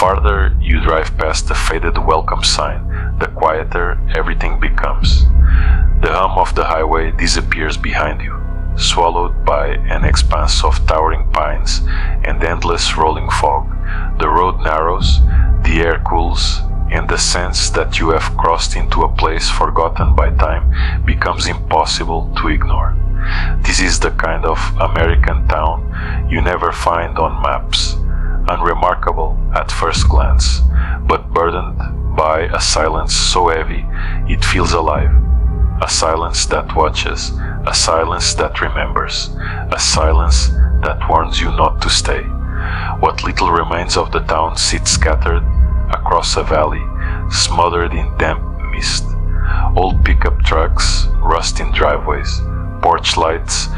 farther you drive past the faded welcome sign, the quieter everything becomes. The hum of the highway disappears behind you, swallowed by an expanse of towering pines and endless rolling fog. The road narrows, the air cools, and the sense that you have crossed into a place forgotten by time becomes impossible to ignore. This is the kind of American town you never find on maps, unremarkable at first glance, but burdened by a silence so heavy it feels alive. A silence that watches, a silence that remembers, a silence that warns you not to stay. What little remains of the town sits scattered across a valley, smothered in damp mist. Old pickup trucks rust in driveways, porch lights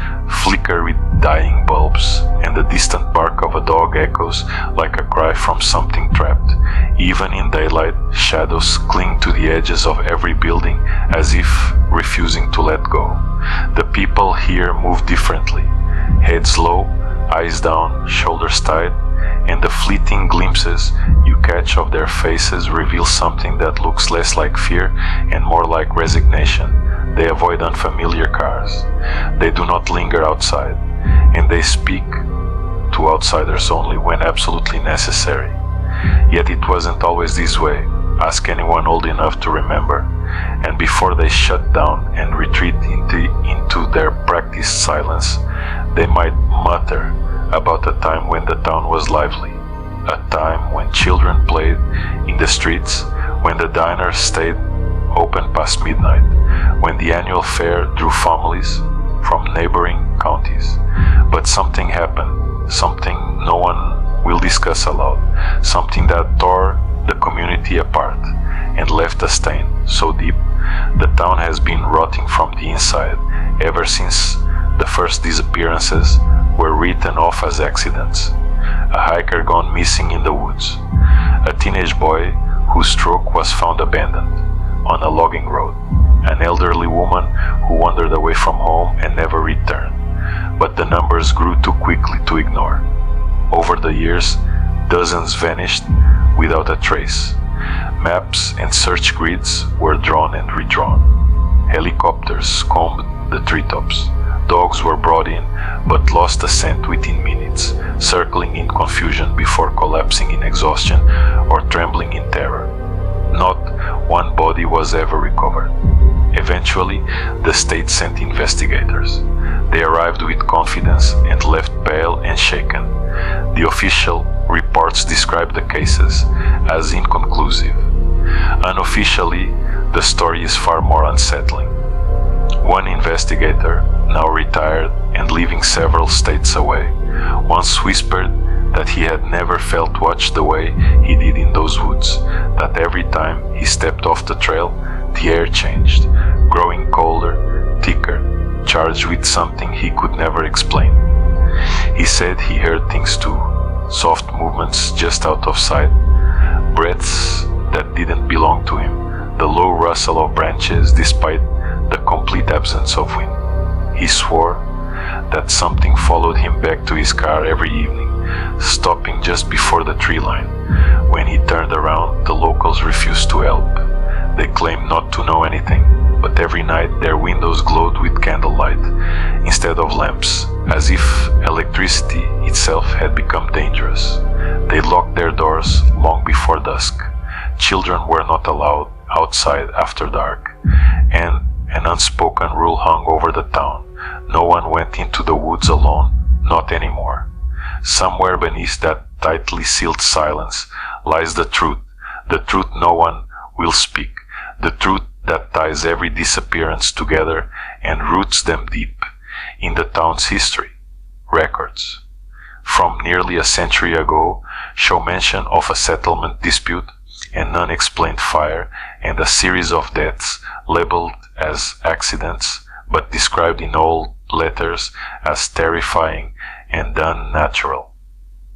flicker with dying bulbs, and the distant bark of a dog echoes like a cry from something trapped. Even in daylight, shadows cling to the edges of every building as if refusing to let go. The people here move differently, heads low, eyes down, shoulders tight, and the fleeting glimpses you catch of their faces reveal something that looks less like fear and more like resignation. They avoid unfamiliar cars. They do not linger outside, and they speak to outsiders only when absolutely necessary. Yet it wasn't always this way. Ask anyone old enough to remember, and before they shut down and retreat into their practiced silence, they might mutter about a time when the town was lively, a time when children played in the streets, when the diners stayed open past midnight, when the annual fair drew families from neighboring counties. But something happened, something no one will discuss aloud, something that tore the community apart and left a stain so deep the town has been rotting from the inside ever since the first disappearances were written off as accidents. A hiker gone missing in the woods, a teenage boy whose truck was found abandoned on a logging road, an elderly woman who wandered away from home and never returned, but the numbers grew too quickly to ignore. Over the years, dozens vanished without a trace. Maps and search grids were drawn and redrawn. Helicopters combed the treetops. Dogs were brought in, but lost the scent within minutes, circling in confusion before collapsing in exhaustion or trembling in terror. Not one body was ever recovered. Eventually, the state sent investigators. They arrived with confidence and left pale and shaken. The official reports describe the cases as inconclusive. Unofficially, the story is far more unsettling. One investigator, now retired and living several states away, once whispered that he had never felt watched the way he did in those woods, that every time he stepped off the trail, the air changed, growing colder, thicker, charged with something he could never explain. He said he heard things too, soft movements just out of sight, breaths that didn't belong to him, the low rustle of branches despite the complete absence of wind. He swore that something followed him back to his car every evening, stopping just before the tree line. When he turned around, the locals refused to help. They claimed not to know anything, but every night their windows glowed with candlelight instead of lamps, as if electricity itself had become dangerous. They locked their doors long before dusk. Children were not allowed outside after dark, and an unspoken rule hung over the town. No one went into the woods alone, not anymore. Somewhere beneath that tightly sealed silence lies the truth no one will speak, the truth that ties every disappearance together and roots them deep in the town's history. Records from nearly a century ago show mention of a settlement dispute, an unexplained fire, and a series of deaths labeled as accidents but described in old letters as terrifying and unnatural.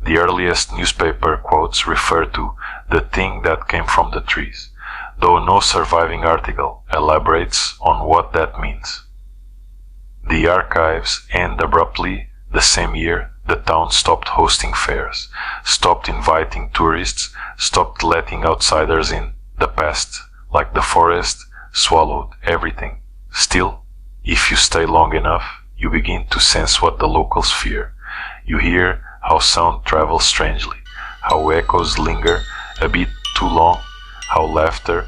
The earliest newspaper quotes refer to the thing that came from the trees, though no surviving article elaborates on what that means. The archives end abruptly the same year The town stopped hosting fairs, stopped inviting tourists, stopped letting outsiders in. The past, like the forest, swallowed everything. Still, if you stay long enough, you begin to sense what the locals fear. You hear how sound travels strangely, how echoes linger a bit too long, how laughter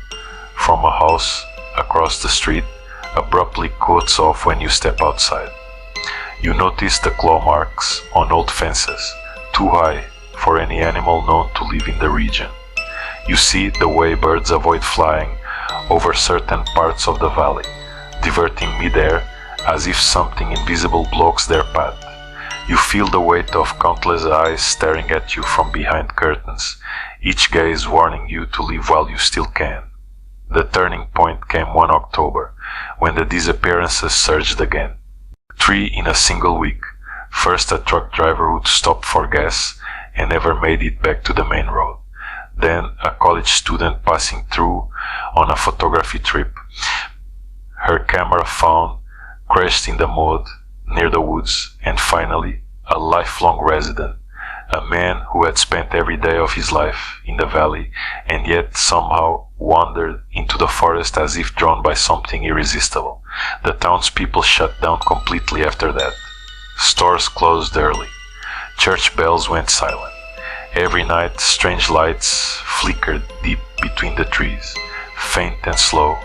from a house across the street abruptly cuts off when you step outside. You notice the claw marks on old fences, too high for any animal known to live in the region. You see the way birds avoid flying over certain parts of the valley, diverting midair as if something invisible blocks their path. You feel the weight of countless eyes staring at you from behind curtains, each gaze warning you to leave while you still can. The turning point came one October, when the disappearances surged again. 3 in a single week. First a truck driver who'd stopped for gas and never made it back to the main road. Then a college student passing through on a photography trip. Her camera found, crashed in the mud near the woods, and finally a lifelong resident, a man who had spent every day of his life in the valley and yet somehow wandered into the forest as if drawn by something irresistible. The townspeople shut down completely after that. Stores closed early. Church bells went silent. Every night strange lights flickered deep between the trees, faint and slow,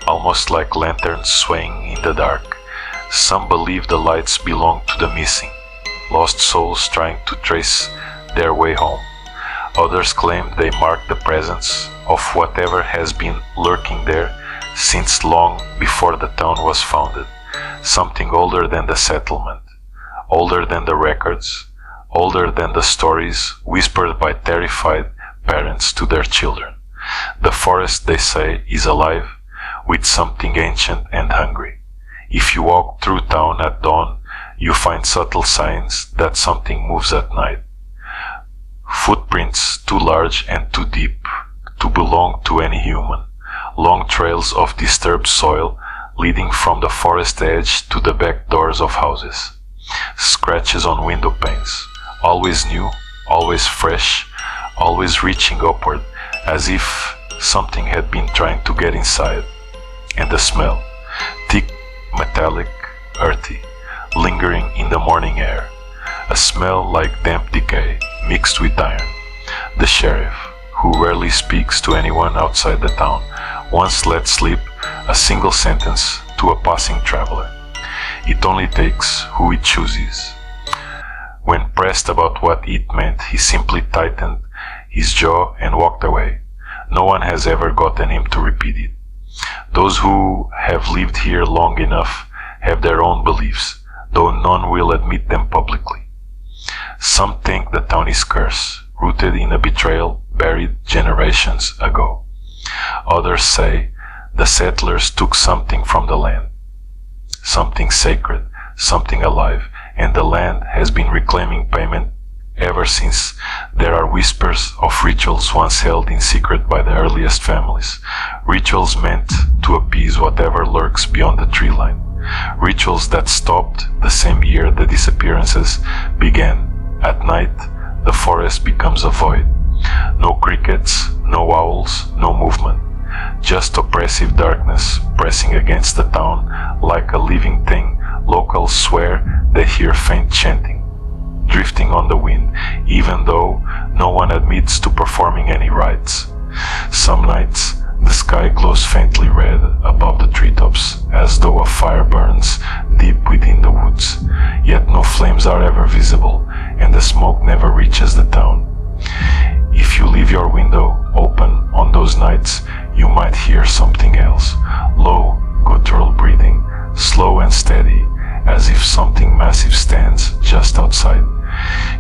almost like lanterns swaying in the dark. Some believed the lights belonged to the missing, lost souls trying to trace their way home. Others claimed they marked the presence of whatever has been lurking there since long before the town was founded, something older than the settlement, older than the records, older than the stories whispered by terrified parents to their children. The forest, they say, is alive with something ancient and hungry. If you walk through town at dawn, you find subtle signs that something moves at night. Footprints too large and too deep to belong to any human. Long trails of disturbed soil leading from the forest edge to the back doors of houses. Scratches on window panes, always new, always fresh, always reaching upward, as if something had been trying to get inside. And the smell, thick, metallic, earthy, lingering in the morning air. A smell like damp decay mixed with iron. The sheriff, who rarely speaks to anyone outside the town, once let slip a single sentence to a passing traveler. It only takes who it chooses. When pressed about what it meant, he simply tightened his jaw and walked away. No one has ever gotten him to repeat it. Those who have lived here long enough have their own beliefs, though none will admit them publicly. Some think the town is cursed, rooted in a betrayal buried generations ago. Others say the settlers took something from the land, something sacred, something alive, and the land has been reclaiming payment ever since. There are whispers of rituals once held in secret by the earliest families, rituals meant to appease whatever lurks beyond the tree line, rituals that stopped the same year the disappearances began. At night, the forest becomes a void. No crickets, no owls, no movement. Just oppressive darkness pressing against the town like a living thing. Locals swear they hear faint chanting, drifting on the wind, even though no one admits to performing any rites. Some nights, the sky glows faintly red above the treetops, as though a fire burns deep within the woods, yet no flames are ever visible, and the smoke never reaches the town. If you leave your window open on those nights, you might hear something else, low, guttural breathing, slow and steady, as if something massive stands just outside.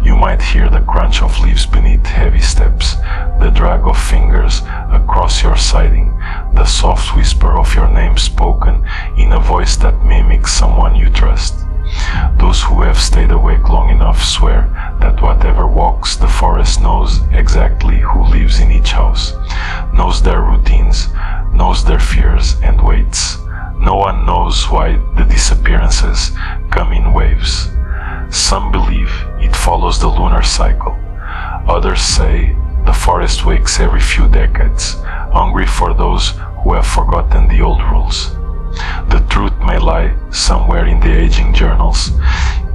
You might hear the crunch of leaves beneath heavy steps, the drag of fingers across your siding, the soft whisper of your name spoken in a voice that mimics someone you trust. Those who have stayed awake long enough swear that whatever walks the forest knows exactly who lives in each house, knows their routines, knows their fears and waits. No one knows why the disappearances come in waves. Some believe it follows the lunar cycle. Others say the forest wakes every few decades, hungry for those who have forgotten the old rules. The truth may lie somewhere in the aging journals,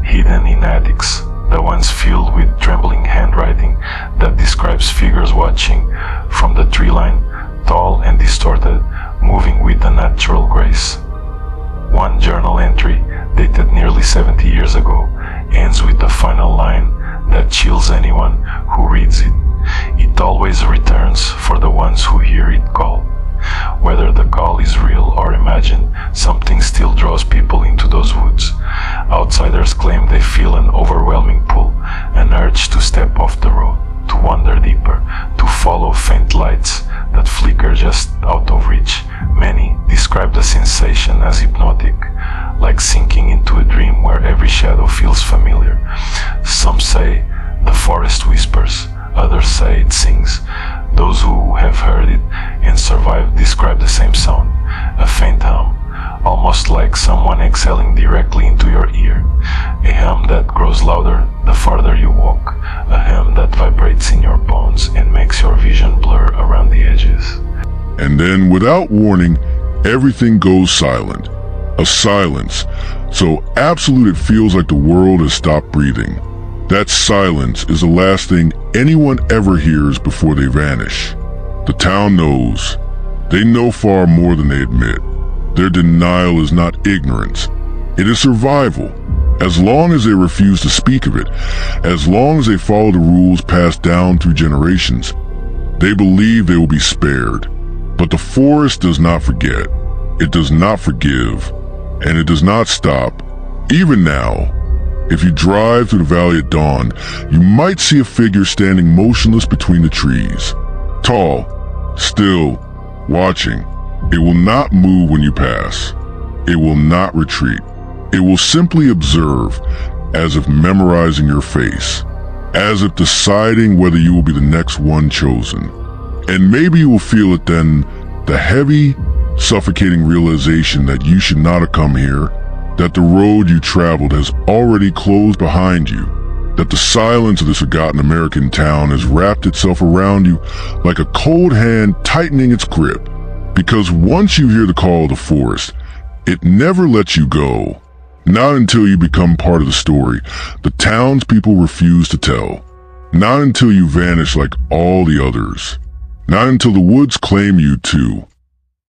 hidden in attics, the ones filled with trembling handwriting that describes figures watching from the tree line, tall and distorted, moving with unnatural grace. One journal entry, dated nearly 70 years ago, ends with the final line that chills anyone who reads it. It always returns for the ones who hear it call. Whether the call is real or imagined, something still draws people into those woods. Outsiders claim they feel an overwhelming pull, an urge to step off the road, to wander deeper, to follow faint lights that flicker just out of reach. Many describe the sensation as hypnotic, like sinking into a dream where every shadow feels familiar. Some say the forest whispers, others say it sings. Those who have heard it and survived describe the same sound, a faint hum, almost like someone exhaling directly into your ear. A hum that grows louder the farther you walk, a hum that vibrates in your bones and makes your vision blur around the edges. And then, without warning, everything goes silent. A silence so absolute it feels like the world has stopped breathing. That silence is the last thing anyone ever hears before they vanish. The town knows. They know far more than they admit. Their denial is not ignorance. It is survival. As long as they refuse to speak of it, as long as they follow the rules passed down through generations, they believe they will be spared. But the forest does not forget. It does not forgive. And it does not stop. Even now, if you drive through the valley at dawn, you might see a figure standing motionless between the trees. Tall, still, watching. It will not move when you pass. It will not retreat. It will simply observe, as if memorizing your face, as if deciding whether you will be the next one chosen. And maybe you will feel it then, the heavy, suffocating realization that you should not have come here, that the road you traveled has already closed behind you, that the silence of this forgotten American town has wrapped itself around you like a cold hand tightening its grip. Because once you hear the call of the forest, it never lets you go. Not until you become part of the story the townspeople refuse to tell. Not until you vanish like all the others. Not until the woods claim you too.